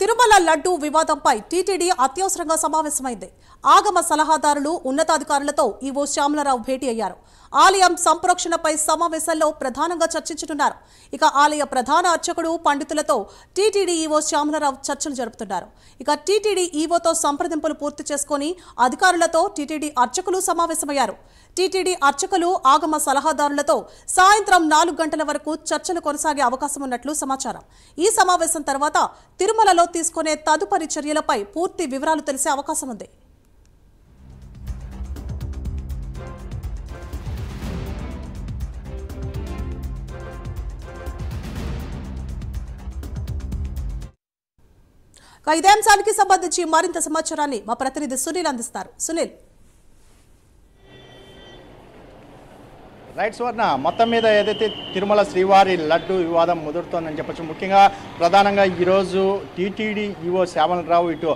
తిరుమల లడ్డు వివాదంపై టీటీడీ అత్యవసరంగా సమావేశమైంది. ఆగమ సలహాదారులు ఉన్నతాధికారులతో ఈవో శ్యామలరావు భేటీ అయ్యారు. ఆలయం సంప్రోక్షణపై సమావేశంలో ప్రధానంగా చర్చించనున్నారు. ఇక ఆలయ ప్రధాన అర్చకుడు పండితులతో టీటీడీ ఈవో శ్యామలరావు చర్చలు జరుపుతున్నారు. ఇక టీటీడీ ఈవోతో సంప్రదింపులు పూర్తి చేసుకుని అధికారులతో టీటీడీ అర్చకులు సమావేశమయ్యారు. టీటీడీ అర్చకులు ఆగమ సలహాదారులతో సాయంత్రం 4 గంటల వరకు చర్చలు కొనసాగే అవకాశం ఉన్నట్లు సమాచారం. ఈ సమావేశం తర్వాత తిరుమలలో తీసుకునే తదుపరి చర్యలపై పూర్తి వివరాలు తెలిసే అవకాశం ఉంది. ఇదే అంశానికి సంబంధించి మరింత సమాచారాన్ని మా ప్రతినిధి సునీల్ అందిస్తారు. సునీల్, రైట్ సువర్ణ, మొత్తం మీద ఏదైతే తిరుమల శ్రీవారి లడ్డు వివాదం ముదురుతోందని చెప్పచ్చు. ముఖ్యంగా ప్రధానంగా ఈరోజు టీటీడీ ఈవో శ్యామలరావు ఇటు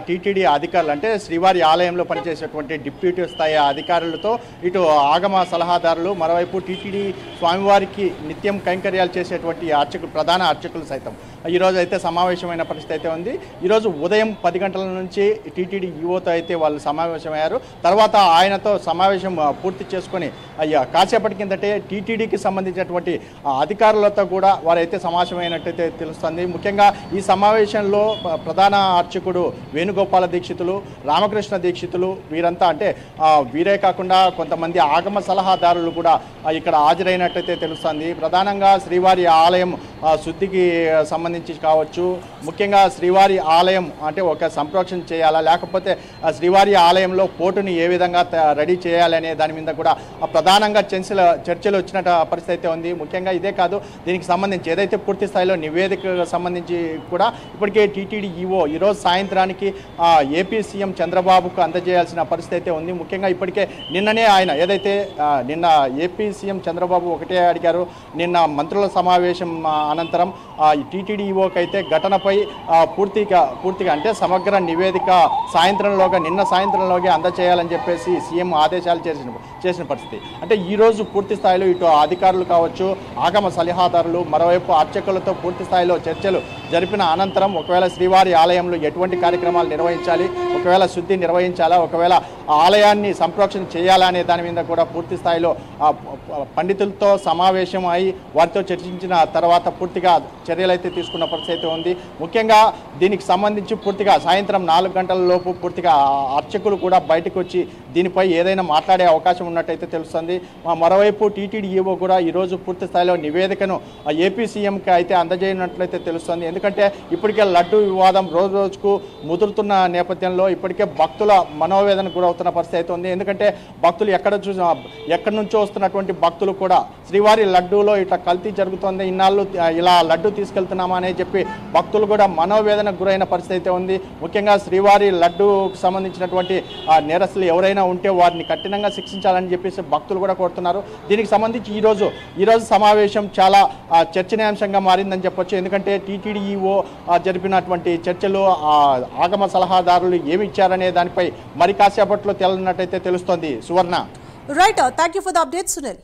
టీటీడీ అధికారులు అంటే శ్రీవారి ఆలయంలో పనిచేసేటువంటి డిప్యూటీ స్థాయి అధికారులతో ఇటు ఆగమ సలహాదారులు, మరోవైపు టీటీడీ స్వామివారికి నిత్యం కైంకర్యాలు చేసేటువంటి అర్చకులు, ప్రధాన అర్చకులు సైతం ఈరోజు అయితే సమావేశమైన పరిస్థితి అయితే ఉంది. ఈరోజు ఉదయం 10 గంటల నుంచి టీటీడీ ఈవోతో అయితే వాళ్ళు సమావేశమయ్యారు. తర్వాత ఆయనతో సమావేశం పూర్తి చేసుకొని కాసేపటి కిందటే టీటీడీకి సంబంధించినటువంటి అధికారులతో కూడా వారైతే సమావేశమైనట్టయితే తెలుస్తుంది. ముఖ్యంగా ఈ సమావేశంలో ప్రధాన అర్చకుడు వేణుగోపాల దీక్షితులు, రామకృష్ణ దీక్షితులు వీరంతా అంటే వీరే కాకుండా కొంతమంది ఆగమ సలహాదారులు కూడా ఇక్కడ హాజరైనట్టయితే తెలుస్తుంది. ప్రధానంగా శ్రీవారి ఆలయం శుద్ధికి సంబంధించి కావచ్చు, ముఖ్యంగా శ్రీవారి ఆలయం అంటే ఒక సంప్రోక్షణ చేయాలా, లేకపోతే శ్రీవారి ఆలయంలో పోటుని ఏ విధంగా రెడీ చేయాలనే దాని మీద కూడా ప్రధానంగా చర్చలు వచ్చిన పరిస్థితి అయితే ఉంది. ముఖ్యంగా ఇదే కాదు, దీనికి సంబంధించి ఏదైతే పూర్తి స్థాయిలో నివేదికకు సంబంధించి కూడా ఇప్పటికే టీటీడీ ఈవో ఈరోజు సాయంత్రానికి ఏపీ సీఎం చంద్రబాబుకు అందజేయాల్సిన పరిస్థితి అయితే ఉంది. ముఖ్యంగా ఇప్పటికే నిన్ననే ఆయన ఏదైతే నిన్న ఏపీ సీఎం చంద్రబాబు ఒకటే అడిగారు, నిన్న మంత్రుల సమావేశం అనంతరం టీటీడీ ఈవోకి అయితే ఘటనపై పూర్తిగా అంటే సమగ్ర నివేదిక నిన్న సాయంత్రంలోగా అందజేయాలని చెప్పేసి సీఎం ఆదేశాలు చేసిన పరిస్థితి. అంటే ఈరోజు పూర్తి స్థాయిలో ఇటు అధికారులు కావచ్చు, ఆగమ సలహాదారులు, మరోవైపు అర్చకులతో పూర్తి స్థాయిలో చర్చలు జరిపిన అనంతరం ఒకవేళ శ్రీవారి ఆలయంలో ఎటువంటి కార్యక్రమాలు నిర్వహించాలి, ఒకవేళ శుద్ధి నిర్వహించాలా, ఒకవేళ ఆలయాన్ని సంప్రోక్షణ చేయాలా అనే దాని మీద కూడా పూర్తి స్థాయిలో పండితులతో సమావేశం అయి వారితో చర్చించిన తర్వాత పూర్తిగా చర్యలు అయితే తీసుకున్న పరిస్థితి ఉంది. ముఖ్యంగా దీనికి సంబంధించి పూర్తిగా సాయంత్రం 4 గంటల లోపు పూర్తిగా అర్చకులు కూడా బయటకు వచ్చి దీనిపై ఏదైనా మాట్లాడే అవకాశం ఉన్నట్టయితే తెలుస్తుంది. మరోవైపు టీటీడీ ఈవో కూడా ఈరోజు పూర్తి స్థాయిలో నివేదికను ఏపీ సీఎంకి అయితే అందజేయనట్లయితే తెలుస్తుంది. ఎందుకంటే ఇప్పటికే లడ్డు వివాదం రోజు రోజుకు ముదురుతున్న నేపథ్యంలో ఇప్పటికే భక్తుల మనోవేదనకు గురవుతున్న పరిస్థితి అయితే ఉంది. ఎందుకంటే భక్తులు ఎక్కడి నుంచో వస్తున్నటువంటి భక్తులు కూడా శ్రీవారి లడ్డూలో ఇట్లా కల్తీ జరుగుతుంది, ఇన్నాళ్ళు ఇలా లడ్డు తీసుకెళ్తున్నామా అని చెప్పి భక్తులు కూడా మనోవేదనకు గురైన పరిస్థితి అయితే ఉంది. ముఖ్యంగా శ్రీవారి లడ్డూకు సంబంధించినటువంటి నేరస్తులు ఎవరైనా ఉంటే వారిని కఠినంగా శిక్షించాలని చెప్పేసి భక్తులు కూడా కోరుతున్నారు. దీనికి సంబంధించి ఈరోజు సమావేశం చాలా చర్చనీయాంశంగా మారిందని చెప్పొచ్చు. ఎందుకంటే టీటీడీ ఈవో జరిపినటువంటి చర్చలు ఆగమ సలహాదారులు ఏమి ఇచ్చారనే దానిపై మరి కాసేపట్లో తేలినట్టయితే తెలుస్తోంది. Suvarna, right, thank you for the update Sunil.